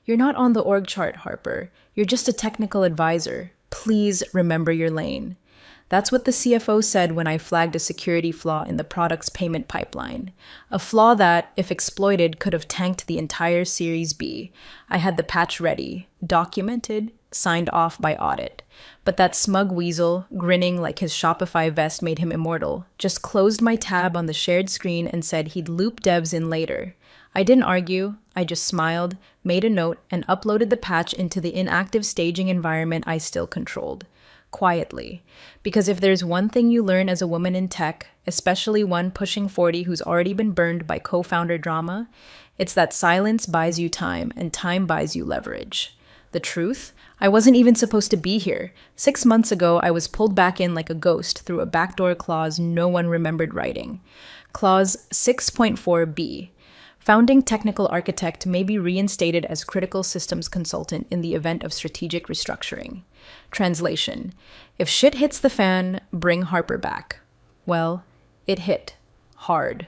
You're not on the org chart, Harper. You're just a technical advisor. Please remember your lane. That's what the CFO said when I flagged a security flaw in the product's payment pipeline. A flaw that, if exploited, could have tanked the entire Series B. I had the patch ready, documented, signed off by audit. But that smug weasel, grinning like his Shopify vest made him immortal, just closed my tab on the shared screen and said he'd loop devs in later. I didn't argue, I just smiled, made a note, and uploaded the patch into the inactive staging environment I still controlled. Quietly. Because if there's one thing you learn as a woman in tech, especially one pushing 40 who's already been burned by co-founder drama, it's that silence buys you time and time buys you leverage. The truth? I wasn't even supposed to be here. 6 months ago, I was pulled back in like a ghost through a backdoor clause no one remembered writing. Clause 6.4b. Founding technical architect may be reinstated as critical systems consultant in the event of strategic restructuring. Translation: if shit hits the fan, bring Harper back. Well, it hit. Hard.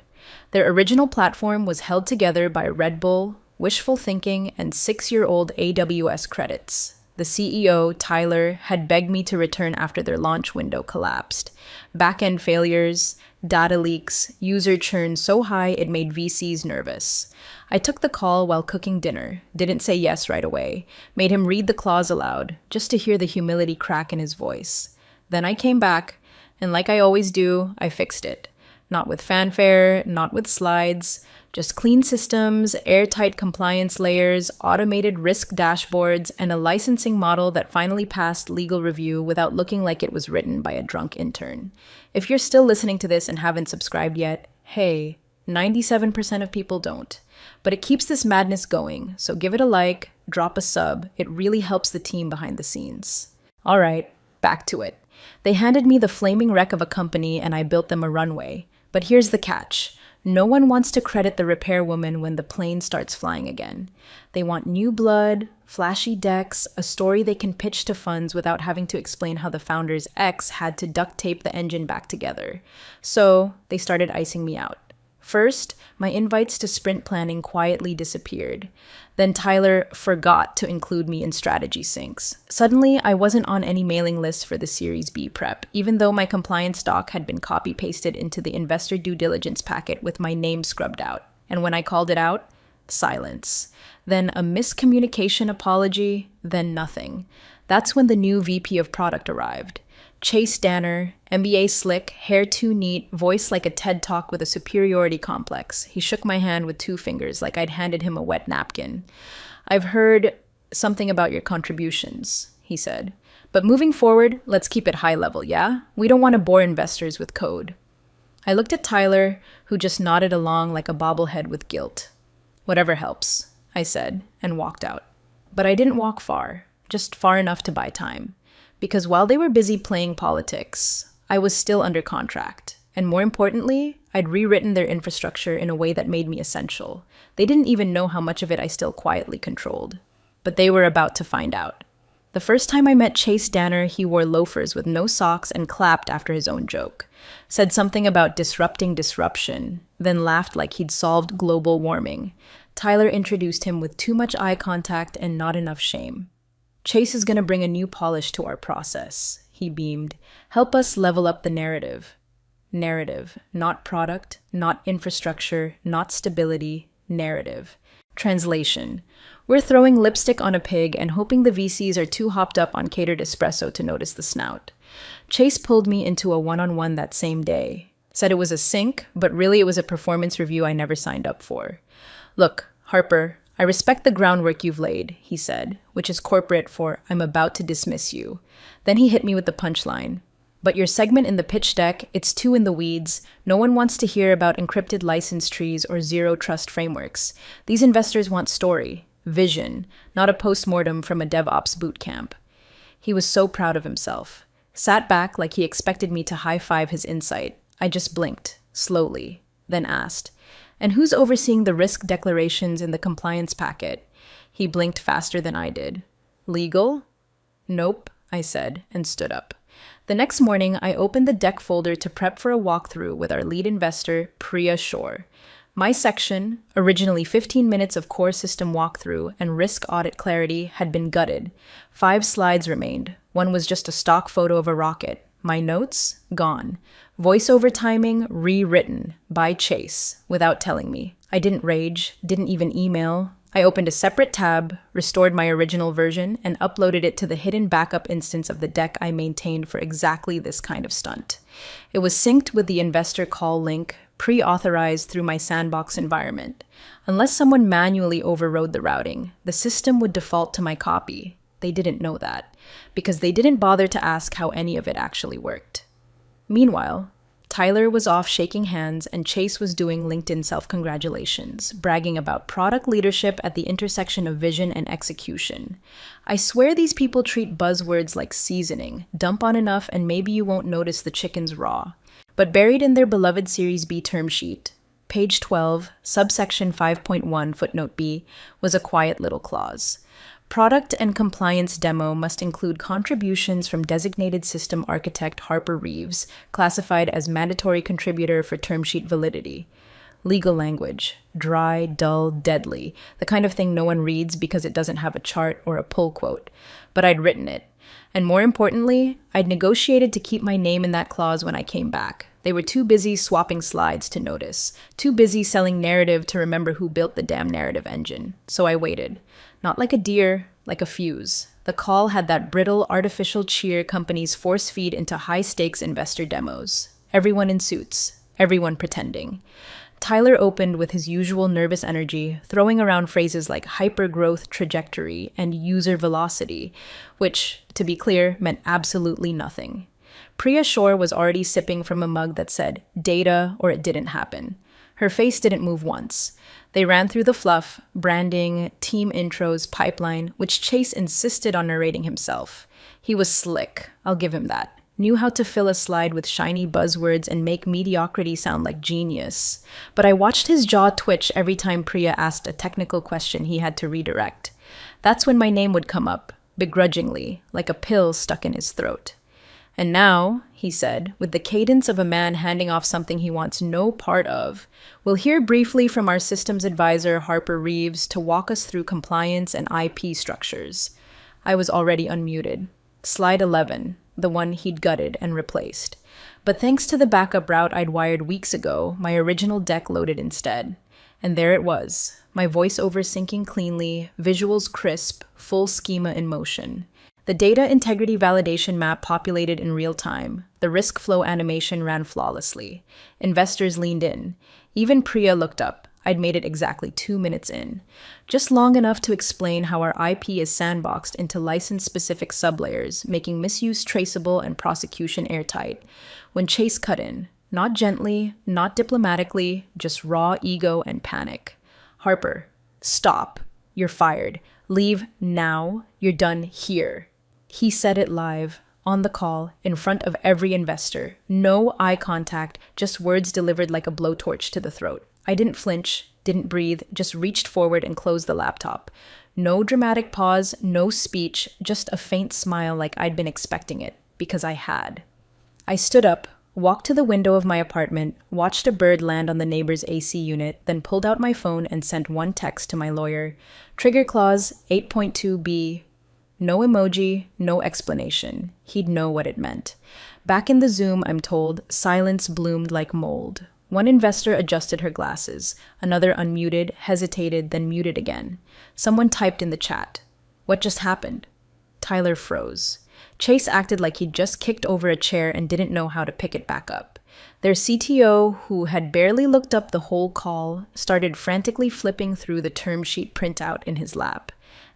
Their original platform was held together by Red Bull, wishful thinking, and 6-year-old AWS credits. The CEO, Tyler, had begged me to return after their launch window collapsed. Back-end failures, data leaks, user churn so high it made VCs nervous. I took the call while cooking dinner, didn't say yes right away, made him read the clause aloud, just to hear the humility crack in his voice. Then I came back, and like I always do, I fixed it. Not with fanfare, not with slides, just clean systems, airtight compliance layers, automated risk dashboards, and a licensing model that finally passed legal review without looking like it was written by a drunk intern. If you're still listening to this and haven't subscribed yet, hey, 97% of people don't. But it keeps this madness going, so give it a like, drop a sub. It really helps the team behind the scenes. All right, back to it. They handed me the flaming wreck of a company and I built them a runway. But here's the catch. No one wants to credit the repairwoman when the plane starts flying again. They want new blood, flashy decks, a story they can pitch to funds without having to explain how the founder's ex had to duct tape the engine back together. So they started icing me out. First, my invites to sprint planning quietly disappeared. Then Tyler forgot to include me in strategy syncs. Suddenly, I wasn't on any mailing lists for the Series B prep, even though my compliance doc had been copy-pasted into the investor due diligence packet with my name scrubbed out. And when I called it out, silence. Then a miscommunication apology, then nothing. That's when the new VP of product arrived. Chase Danner, MBA slick, hair too neat, voice like a TED Talk with a superiority complex. He shook my hand with 2 fingers like I'd handed him a wet napkin. I've heard something about your contributions, he said. But moving forward, let's keep it high level, yeah? We don't want to bore investors with code. I looked at Tyler, who just nodded along like a bobblehead with guilt. Whatever helps, I said, and walked out. But I didn't walk far, just far enough to buy time. Because while they were busy playing politics, I was still under contract. And more importantly, I'd rewritten their infrastructure in a way that made me essential. They didn't even know how much of it I still quietly controlled. But they were about to find out. The first time I met Chase Danner, he wore loafers with no socks and clapped after his own joke. Said something about disrupting disruption, then laughed like he'd solved global warming. Tyler introduced him with too much eye contact and not enough shame. Chase is going to bring a new polish to our process, he beamed. Help us level up the narrative. Narrative, not product, not infrastructure, not stability, narrative. Translation. We're throwing lipstick on a pig and hoping the VCs are too hopped up on catered espresso to notice the snout. Chase pulled me into a one-on-one that same day. Said it was a sync, but really it was a performance review I never signed up for. Look, Harper, I respect the groundwork you've laid, he said, which is corporate for I'm about to dismiss you. Then he hit me with the punchline. But your segment in the pitch deck, it's too in the weeds. No one wants to hear about encrypted license trees or zero trust frameworks. These investors want story, vision, not a postmortem from a DevOps bootcamp. He was so proud of himself. Sat back like he expected me to high-five his insight. I just blinked, slowly, then asked, and who's overseeing the risk declarations in the compliance packet? He blinked faster than I did. Legal? Nope, I said, and stood up. The next morning, I opened the deck folder to prep for a walkthrough with our lead investor, Priya Shore. My section, originally 15 minutes of core system walkthrough and risk audit clarity, had been gutted. 5 slides remained. One was just a stock photo of a rocket. My notes? Gone. Voiceover timing rewritten by Chase without telling me. I didn't rage, didn't even email. I opened a separate tab, restored my original version, and uploaded it to the hidden backup instance of the deck I maintained for exactly this kind of stunt. It was synced with the investor call link, pre-authorized through my sandbox environment. Unless someone manually overrode the routing, the system would default to my copy. They didn't know that, because they didn't bother to ask how any of it actually worked. Meanwhile, Tyler was off shaking hands and Chase was doing LinkedIn self-congratulations, bragging about product leadership at the intersection of vision and execution. I swear these people treat buzzwords like seasoning. Dump on enough and maybe you won't notice the chicken's raw. But buried in their beloved Series B term sheet, page 12, subsection 5.1, footnote B, was a quiet little clause. Product and compliance demo must include contributions from designated system architect Harper Reeves, classified as mandatory contributor for term sheet validity. Legal language. Dry, dull, deadly. The kind of thing no one reads because it doesn't have a chart or a pull quote. But I'd written it. And more importantly, I'd negotiated to keep my name in that clause when I came back. They were too busy swapping slides to notice. Too busy selling narrative to remember who built the damn narrative engine. So I waited. Not like a deer, like a fuse. The call had that brittle, artificial cheer companies force feed into high-stakes investor demos. Everyone in suits. Everyone pretending. Tyler opened with his usual nervous energy, throwing around phrases like hyper-growth trajectory and user velocity, which, to be clear, meant absolutely nothing. Priya Shore was already sipping from a mug that said, data or it didn't happen. Her face didn't move once. They ran through the fluff, branding, team intros, pipeline, which Chase insisted on narrating himself. He was slick, I'll give him that. Knew how to fill a slide with shiny buzzwords and make mediocrity sound like genius. But I watched his jaw twitch every time Priya asked a technical question he had to redirect. That's when my name would come up, begrudgingly, like a pill stuck in his throat. And now, he said, with the cadence of a man handing off something he wants no part of, we'll hear briefly from our systems advisor, Harper Reeves, to walk us through compliance and IP structures. I was already unmuted. Slide 11, the one he'd gutted and replaced. But thanks to the backup route I'd wired weeks ago, my original deck loaded instead. And there it was, my voiceover syncing cleanly, visuals crisp, full schema in motion. The data integrity validation map populated in real time. The risk flow animation ran flawlessly. Investors leaned in. Even Priya looked up. I'd made it exactly 2 minutes in. Just long enough to explain how our IP is sandboxed into license-specific sublayers, making misuse traceable and prosecution airtight. When Chase cut in. Not gently, not diplomatically, just raw ego and panic. Harper, stop. You're fired. Leave now. You're done here. He said it live, on the call, in front of every investor. No eye contact, just words delivered like a blowtorch to the throat. I didn't flinch, didn't breathe, just reached forward and closed the laptop. No dramatic pause, no speech, just a faint smile like I'd been expecting it, because I had. I stood up, walked to the window of my apartment, watched a bird land on the neighbor's AC unit, then pulled out my phone and sent one text to my lawyer. Trigger clause 8.2b. No emoji, no explanation. He'd know what it meant. Back in the Zoom, I'm told, silence bloomed like mold. One investor adjusted her glasses. Another unmuted, hesitated, then muted again. Someone typed in the chat. What just happened? Tyler froze. Chase acted like he'd just kicked over a chair and didn't know how to pick it back up. Their CTO, who had barely looked up the whole call, started frantically flipping through the term sheet printout in his lap.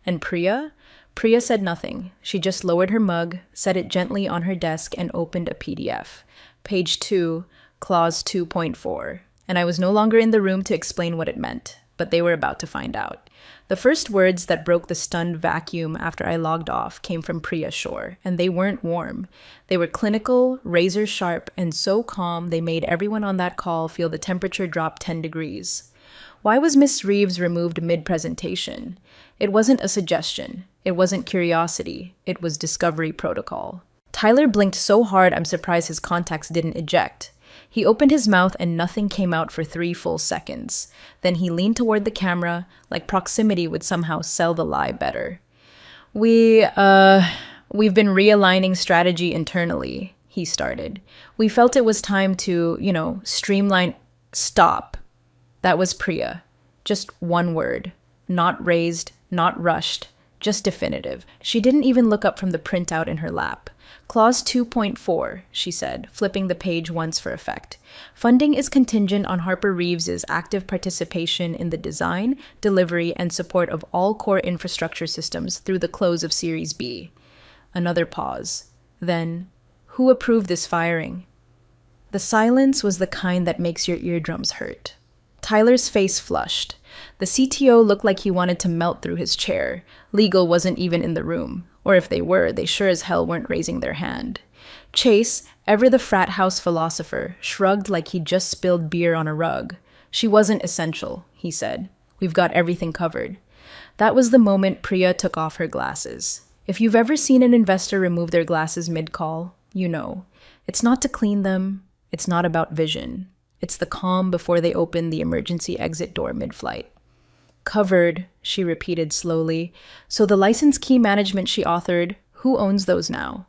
And Priya? Priya said nothing. She just lowered her mug, set it gently on her desk, and opened a PDF. Page 2, clause 2.4. And I was no longer in the room to explain what it meant, but they were about to find out. The first words that broke the stunned vacuum after I logged off came from Priya Shore, and they weren't warm. They were clinical, razor sharp, and so calm they made everyone on that call feel the temperature drop 10 degrees. Why was Miss Reeves removed mid-presentation? It wasn't a suggestion. It wasn't curiosity. It was discovery protocol. Tyler blinked so hard I'm surprised his contacts didn't eject. He opened his mouth and nothing came out for 3 full seconds. Then he leaned toward the camera, like proximity would somehow sell the lie better. We've been realigning strategy internally, he started. We felt it was time to, streamline. Stop. That was Priya. Just one word. Not raised, not rushed, just definitive. She didn't even look up from the printout in her lap. Clause 2.4, she said, flipping the page once for effect. Funding is contingent on Harper Reeves's active participation in the design, delivery, and support of all core infrastructure systems through the close of Series B. Another pause. Then, who approved this firing? The silence was the kind that makes your eardrums hurt. Tyler's face flushed. The CTO looked like he wanted to melt through his chair. Legal wasn't even in the room. Or if they were, they sure as hell weren't raising their hand. Chase, ever the frat house philosopher, shrugged like he'd just spilled beer on a rug. She wasn't essential, he said. We've got everything covered. That was the moment Priya took off her glasses. If you've ever seen an investor remove their glasses mid-call, you know. It's not to clean them. It's not about vision. It's the calm before they open the emergency exit door mid-flight. Covered, she repeated slowly. So the license key management she authored, who owns those now?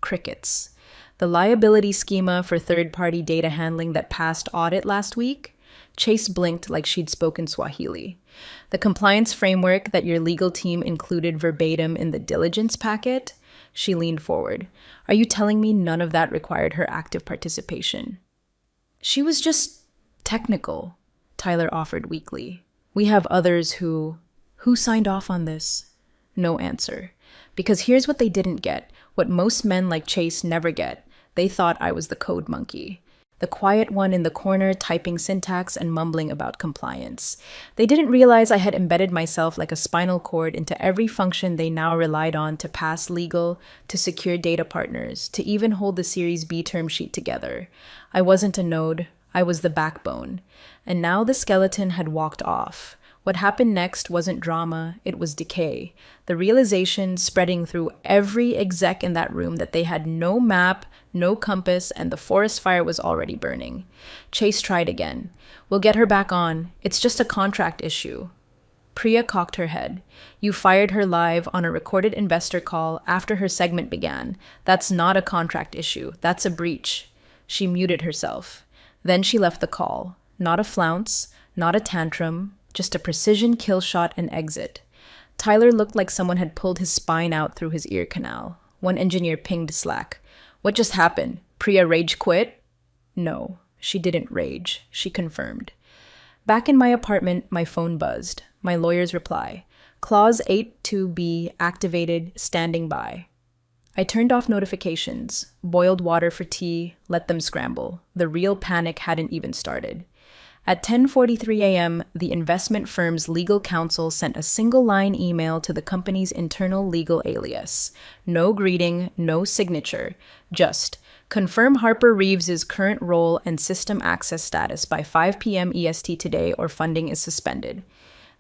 Crickets. The liability schema for third-party data handling that passed audit last week? Chase blinked like she'd spoken Swahili. The compliance framework that your legal team included verbatim in the diligence packet? She leaned forward. Are you telling me none of that required her active participation? She was just technical, Tyler offered weakly. We have others who signed off on this? No answer. Because here's what they didn't get, what most men like Chase never get. They thought I was the code monkey. The quiet one in the corner typing syntax and mumbling about compliance. They didn't realize I had embedded myself like a spinal cord into every function they now relied on to pass legal, to secure data partners, to even hold the Series B term sheet together. I wasn't a node, I was the backbone. And now the skeleton had walked off. What happened next wasn't drama, it was decay. The realization spreading through every exec in that room that they had no map, no compass, and the forest fire was already burning. Chase tried again. We'll get her back on. It's just a contract issue. Priya cocked her head. You fired her live on a recorded investor call after her segment began. That's not a contract issue. That's a breach. She muted herself. Then she left the call. Not a flounce, not a tantrum, just a precision kill shot and exit. Tyler looked like someone had pulled his spine out through his ear canal. One engineer pinged Slack. What just happened? Priya rage quit? No, she didn't rage, she confirmed. Back in my apartment, my phone buzzed. My lawyer's reply. Clause 82B activated, standing by. I turned off notifications, boiled water for tea, let them scramble. The real panic hadn't even started. At 10:43 a.m., the investment firm's legal counsel sent a single-line email to the company's internal legal alias. No greeting, no signature, just, confirm Harper Reeves's current role and system access status by 5 p.m. EST today or funding is suspended.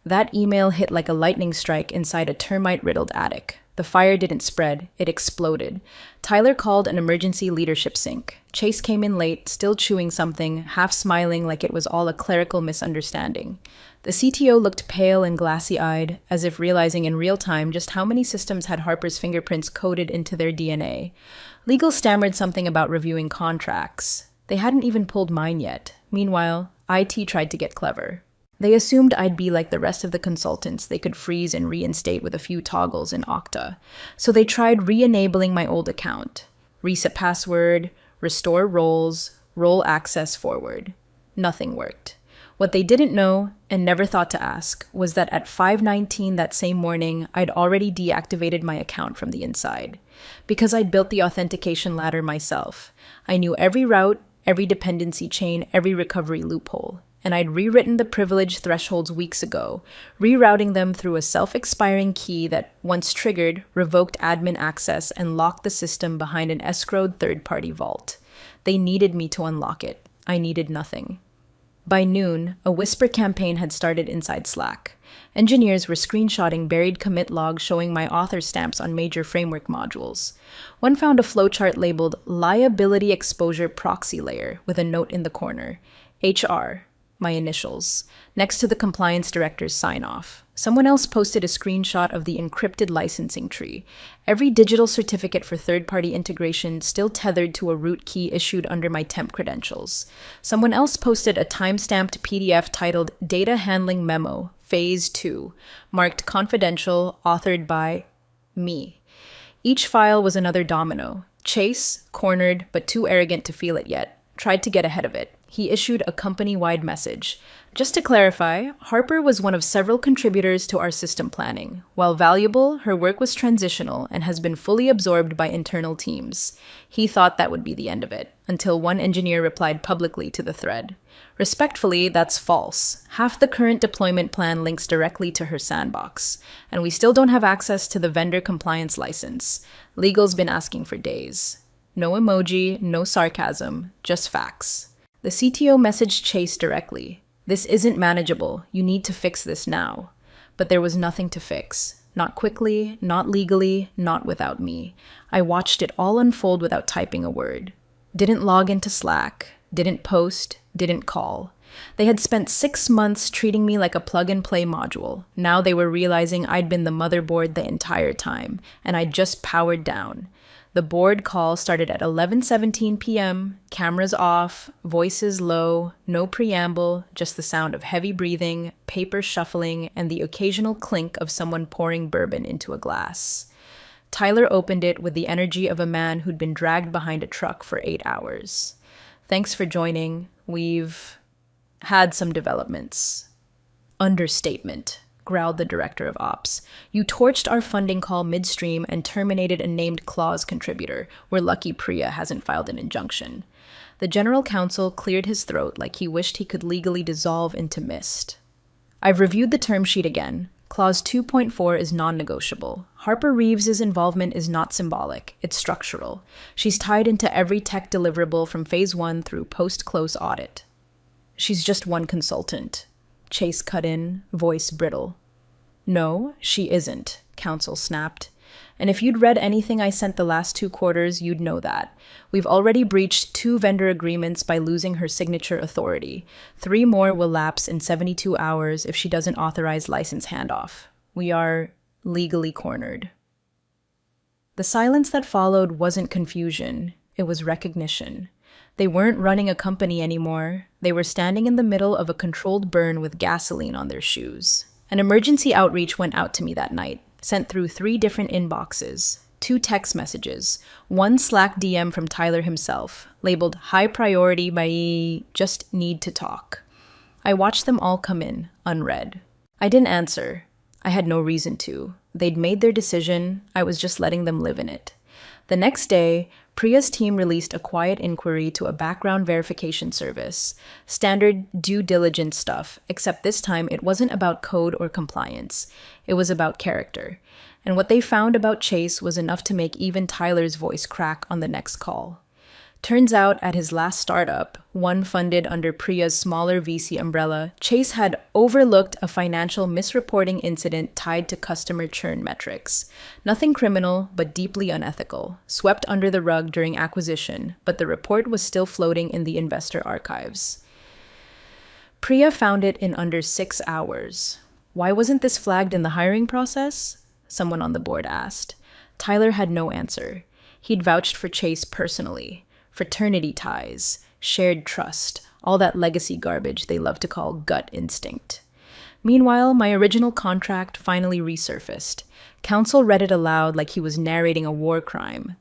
That email hit like a lightning strike inside a termite-riddled attic. The fire didn't spread, it exploded. Tyler called an emergency leadership sync. Chase came in late, still chewing something, half smiling like it was all a clerical misunderstanding. The CTO looked pale and glassy-eyed, as if realizing in real time just how many systems had Harper's fingerprints coded into their DNA. Legal stammered something about reviewing contracts. They hadn't even pulled mine yet. Meanwhile, IT tried to get clever. They assumed I'd be like the rest of the consultants they could freeze and reinstate with a few toggles in Okta. So they tried re-enabling my old account. Reset password, restore roles, role access forward. Nothing worked. What they didn't know, and never thought to ask, was that at 5:19 that same morning, I'd already deactivated my account from the inside. Because I'd built the authentication ladder myself. I knew every route, every dependency chain, every recovery loophole. And I'd rewritten the privilege thresholds weeks ago, rerouting them through a self-expiring key that, once triggered, revoked admin access and locked the system behind an escrowed third-party vault. They needed me to unlock it. I needed nothing. By noon, a whisper campaign had started inside Slack. Engineers were screenshotting buried commit logs showing my author stamps on major framework modules. One found a flowchart labeled Liability Exposure Proxy Layer with a note in the corner, HR, my initials, next to the compliance director's sign-off. Someone else posted a screenshot of the encrypted licensing tree. Every digital certificate for third-party integration still tethered to a root key issued under my temp credentials. Someone else posted a time-stamped PDF titled Data Handling Memo, Phase 2, marked confidential, authored by me. Each file was another domino. Chase, cornered but too arrogant to feel it yet, tried to get ahead of it. He issued a company-wide message. Just to clarify, Harper was one of several contributors to our system planning. While valuable, her work was transitional and has been fully absorbed by internal teams. He thought that would be the end of it, until one engineer replied publicly to the thread. Respectfully, that's false. Half the current deployment plan links directly to her sandbox, and we still don't have access to the vendor compliance license. Legal's been asking for days. No emoji, no sarcasm, just facts. The CTO messaged Chase directly. This isn't manageable. You need to fix this now. But there was nothing to fix. Not quickly, not legally, not without me. I watched it all unfold without typing a word. Didn't log into Slack. Didn't post. Didn't call. They had spent 6 months treating me like a plug-and-play module. Now they were realizing I'd been the motherboard the entire time, and I'd just powered down. The board call started at 11:17 p.m., cameras off, voices low, no preamble, just the sound of heavy breathing, paper shuffling, and the occasional clink of someone pouring bourbon into a glass. Tyler opened it with the energy of a man who'd been dragged behind a truck for 8 hours. Thanks for joining. We've had some developments. Understatement, growled the director of ops. You torched our funding call midstream and terminated a named clause contributor. We're lucky Priya hasn't filed an injunction. The general counsel cleared his throat like he wished he could legally dissolve into mist. I've reviewed the term sheet again. Clause 2.4 is non-negotiable. Harper Reeves's involvement is not symbolic, it's structural. She's tied into every tech deliverable from phase 1 through post-close audit. She's just one consultant. Chase cut in, voice brittle. No, she isn't, counsel snapped. And if you'd read anything I sent the last 2 quarters, you'd know that. We've already breached 2 vendor agreements by losing her signature authority. 3 more will lapse in 72 hours if she doesn't authorize license handoff. We are legally cornered. The silence that followed wasn't confusion, it was recognition. They weren't running a company anymore. They were standing in the middle of a controlled burn with gasoline on their shoes. An emergency outreach went out to me that night, sent through 3 different inboxes, 2 text messages, 1 Slack DM from Tyler himself, labeled high priority by just need to talk. I watched them all come in, unread. I didn't answer. I had no reason to. They'd made their decision. I was just letting them live in it. The next day, Priya's team released a quiet inquiry to a background verification service. Standard due diligence stuff, except this time it wasn't about code or compliance. It was about character. And what they found about Chase was enough to make even Tyler's voice crack on the next call. Turns out, at his last startup, one funded under Priya's smaller VC umbrella, Chase had overlooked a financial misreporting incident tied to customer churn metrics. Nothing criminal, but deeply unethical, swept under the rug during acquisition, but the report was still floating in the investor archives. Priya found it in under 6 hours. Why wasn't this flagged in the hiring process? Someone on the board asked. Tyler had no answer. He'd vouched for Chase personally. Fraternity ties, shared trust, all that legacy garbage they love to call gut instinct. Meanwhile, my original contract finally resurfaced. Counsel read it aloud like he was narrating a war crime.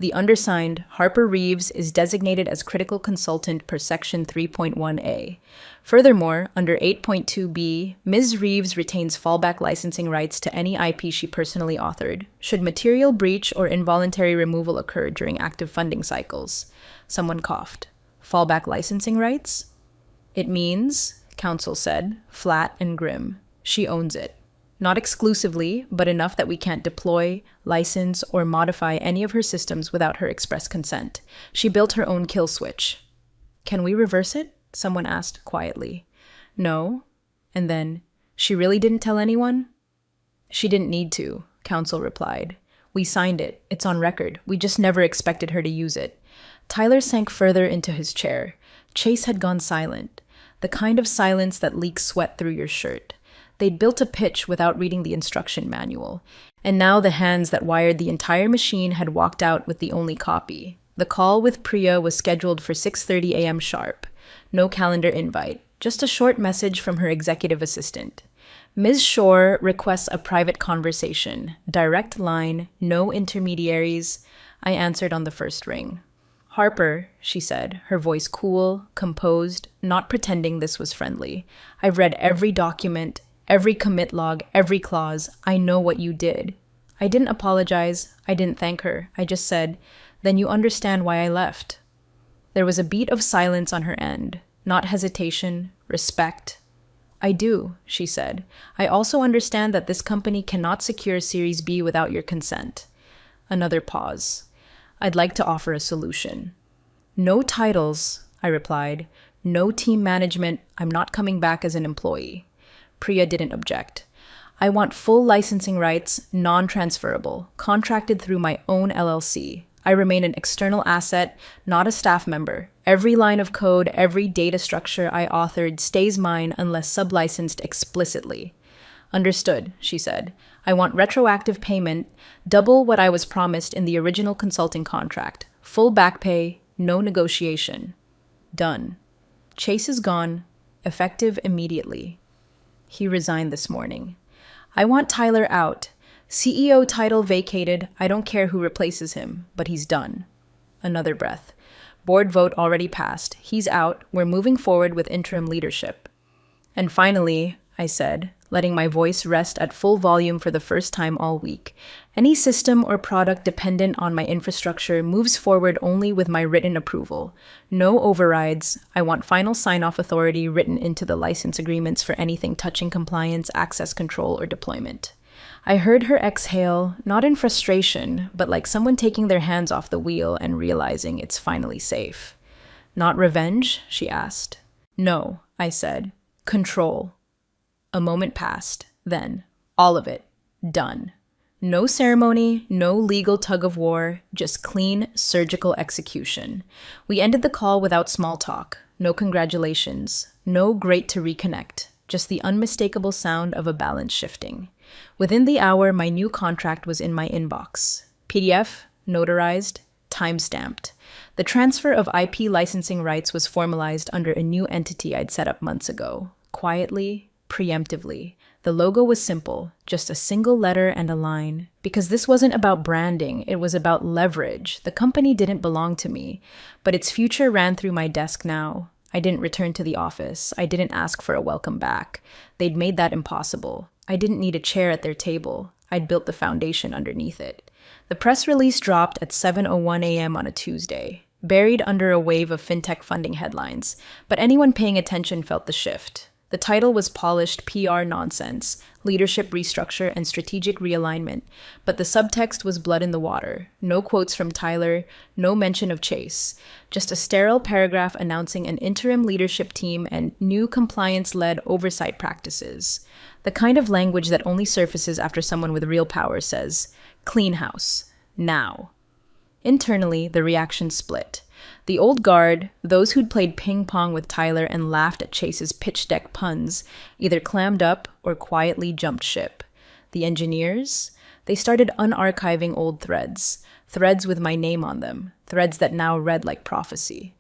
The undersigned, Harper Reeves, is designated as critical consultant per Section 3.1a. Furthermore, under 8.2b, Ms. Reeves retains fallback licensing rights to any IP she personally authored, should material breach or involuntary removal occur during active funding cycles. Someone coughed. Fallback licensing rights? It means, counsel said, flat and grim. She owns it. Not exclusively, but enough that we can't deploy, license, or modify any of her systems without her express consent. She built her own kill switch. Can we reverse it? Someone asked quietly. No. And then, She really didn't tell anyone? She didn't need to, counsel replied. We signed it. It's on record. We just never expected her to use it. Tyler sank further into his chair. Chase had gone silent. The kind of silence that leaks sweat through your shirt. They'd built a pitch without reading the instruction manual. And now the hands that wired the entire machine had walked out with the only copy. The call with Priya was scheduled for 6:30 a.m. sharp. No calendar invite. Just a short message from her executive assistant. Ms. Shore requests a private conversation. Direct line, no intermediaries. I answered on the first ring. Harper, she said, her voice cool, composed, not pretending this was friendly. I've read every document, every commit log, every clause. I know what you did. I didn't apologize. I didn't thank her. I just said, then you understand why I left. There was a beat of silence on her end, not hesitation, respect. I do, she said. I also understand that this company cannot secure Series B without your consent. Another pause. I'd like to offer a solution. No titles, I replied. No team management. I'm not coming back as an employee. Priya didn't object. I want full licensing rights, non-transferable, contracted through my own LLC. I remain an external asset, not a staff member. Every line of code, every data structure I authored stays mine unless sublicensed explicitly. Understood, she said. I want retroactive payment, double what I was promised in the original consulting contract. Full back pay, no negotiation. Done. Chase is gone, effective immediately. He resigned this morning. I want Tyler out. CEO title vacated. I don't care who replaces him, but he's done. Another breath. Board vote already passed. He's out. We're moving forward with interim leadership. And finally, I said, letting my voice rest at full volume for the first time all week, any system or product dependent on my infrastructure moves forward only with my written approval. No overrides. I want final sign-off authority written into the license agreements for anything touching compliance, access control, or deployment. I heard her exhale, not in frustration, but like someone taking their hands off the wheel and realizing it's finally safe. Not revenge? She asked. No, I said. Control. A moment passed. Then, all of it. Done. No ceremony, no legal tug of war, just clean, surgical execution. We ended the call without small talk. No congratulations. No great to reconnect. Just the unmistakable sound of a balance shifting. Within the hour, my new contract was in my inbox. PDF, notarized, time-stamped. The transfer of IP licensing rights was formalized under a new entity I'd set up months ago. Quietly, preemptively. The logo was simple, just a single letter and a line. Because this wasn't about branding, it was about leverage. The company didn't belong to me, but its future ran through my desk now. I didn't return to the office. I didn't ask for a welcome back. They'd made that impossible. I didn't need a chair at their table. I'd built the foundation underneath it. The press release dropped at 7:01 a.m. on a Tuesday, buried under a wave of fintech funding headlines, but anyone paying attention felt the shift. The title was polished PR nonsense, leadership restructure, and strategic realignment, but the subtext was blood in the water. No quotes from Tyler, no mention of Chase. Just a sterile paragraph announcing an interim leadership team and new compliance-led oversight practices. The kind of language that only surfaces after someone with real power says, "Clean house. Now." Internally, the reaction split. The old guard, those who'd played ping-pong with Tyler and laughed at Chase's pitch deck puns, either clammed up or quietly jumped ship. The engineers? They started unarchiving old threads with my name on them, threads that now read like prophecy.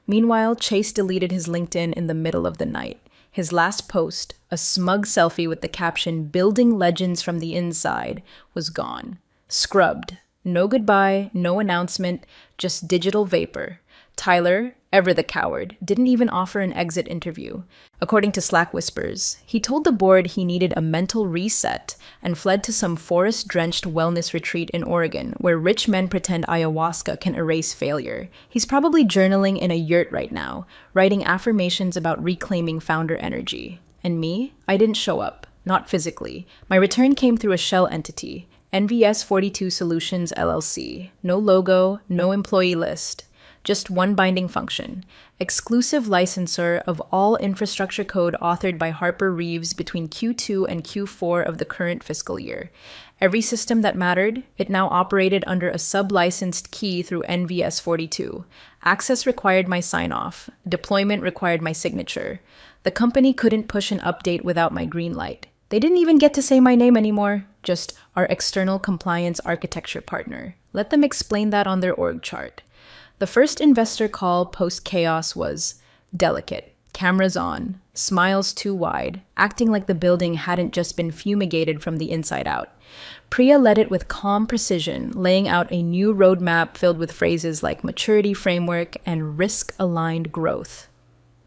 Meanwhile, Chase deleted his LinkedIn in the middle of the night. His last post, a smug selfie with the caption, "Building Legends from the Inside," was gone. Scrubbed. No goodbye, no announcement, just digital vapor. Tyler, ever the coward, didn't even offer an exit interview. According to Slack whispers, he told the board he needed a mental reset and fled to some forest-drenched wellness retreat in Oregon where rich men pretend ayahuasca can erase failure. He's probably journaling in a yurt right now, writing affirmations about reclaiming founder energy. And me? I didn't show up. Not physically. My return came through a shell entity. NVS 42 Solutions LLC. No logo, no employee list. Just one binding function: exclusive licensor of all infrastructure code authored by Harper Reeves between Q2 and Q4 of the current fiscal year. Every system that mattered, it now operated under a sub-licensed key through NVS 42. Access required my sign-off. Deployment required my signature. The company couldn't push an update without my green light. They didn't even get to say my name anymore, just our external compliance architecture partner. Let them explain that on their org chart. The first investor call post-chaos was delicate, cameras on, smiles too wide, acting like the building hadn't just been fumigated from the inside out. Priya led it with calm precision, laying out a new roadmap filled with phrases like maturity framework and risk-aligned growth.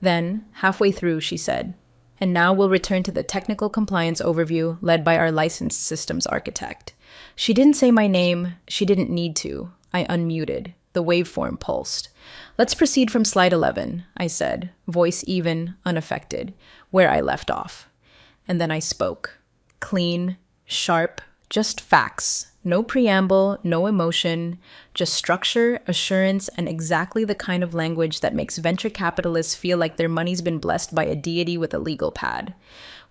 Then, halfway through, she said, "And now we'll return to the technical compliance overview led by our licensed systems architect." She didn't say my name. She didn't need to. I unmuted. The waveform pulsed. "Let's proceed from slide 11, I said, voice even, unaffected, where I left off. And then I spoke. Clean, sharp, just facts. No preamble, no emotion, just structure, assurance, and exactly the kind of language that makes venture capitalists feel like their money's been blessed by a deity with a legal pad.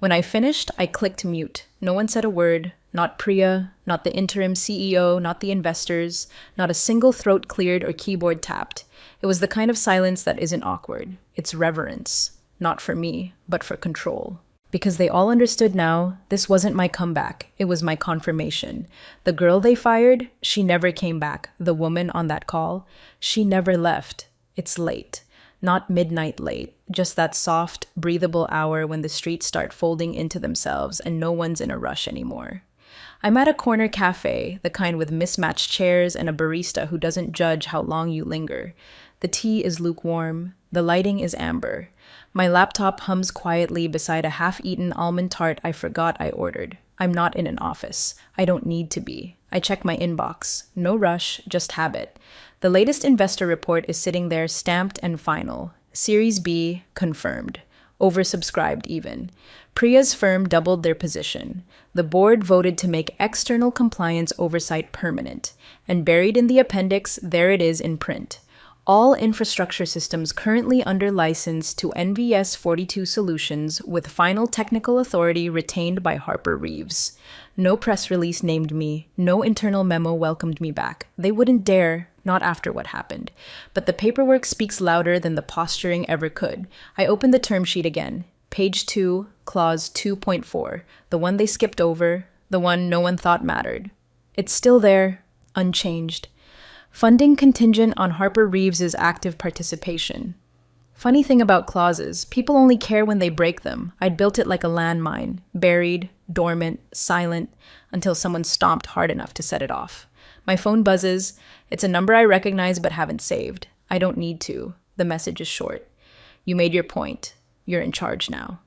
When I finished, I clicked mute. No one said a word. Not Priya, not the interim CEO, not the investors, not a single throat cleared or keyboard tapped. It was the kind of silence that isn't awkward. It's reverence. Not for me, but for control. Because they all understood now, this wasn't my comeback. It was my confirmation. The girl they fired, she never came back. The woman on that call, she never left. It's late. Not midnight late, just that soft, breathable hour when the streets start folding into themselves and no one's in a rush anymore. I'm at a corner cafe, the kind with mismatched chairs and a barista who doesn't judge how long you linger. The tea is lukewarm. The lighting is amber. My laptop hums quietly beside a half-eaten almond tart I forgot I ordered. I'm not in an office. I don't need to be. I check my inbox. No rush, just habit. The latest investor report is sitting there stamped and final. Series B, confirmed. Oversubscribed even. Priya's firm doubled their position. The board voted to make external compliance oversight permanent. And buried in the appendix, there it is in print. All infrastructure systems currently under license to NVS 42 Solutions with final technical authority retained by Harper Reeves. No press release named me. No internal memo welcomed me back. They wouldn't dare, not after what happened. But the paperwork speaks louder than the posturing ever could. I opened the term sheet again. Page 2, clause 2.4. The one they skipped over. The one no one thought mattered. It's still there, unchanged. Funding contingent on Harper Reeves' active participation. Funny thing about clauses, people only care when they break them. I'd built it like a landmine, buried, dormant, silent, until someone stomped hard enough to set it off. My phone buzzes. It's a number I recognize but haven't saved. I don't need to. The message is short. You made your point. You're in charge now.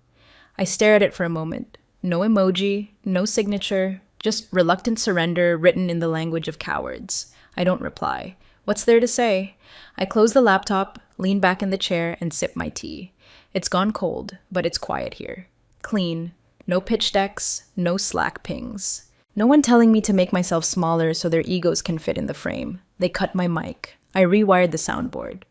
I stare at it for a moment. No emoji, no signature, just reluctant surrender written in the language of cowards. I don't reply. What's there to say? I close the laptop, lean back in the chair, and sip my tea. It's gone cold, but it's quiet here. Clean. No pitch decks, no Slack pings. No one telling me to make myself smaller so their egos can fit in the frame. They cut my mic. I rewired the soundboard.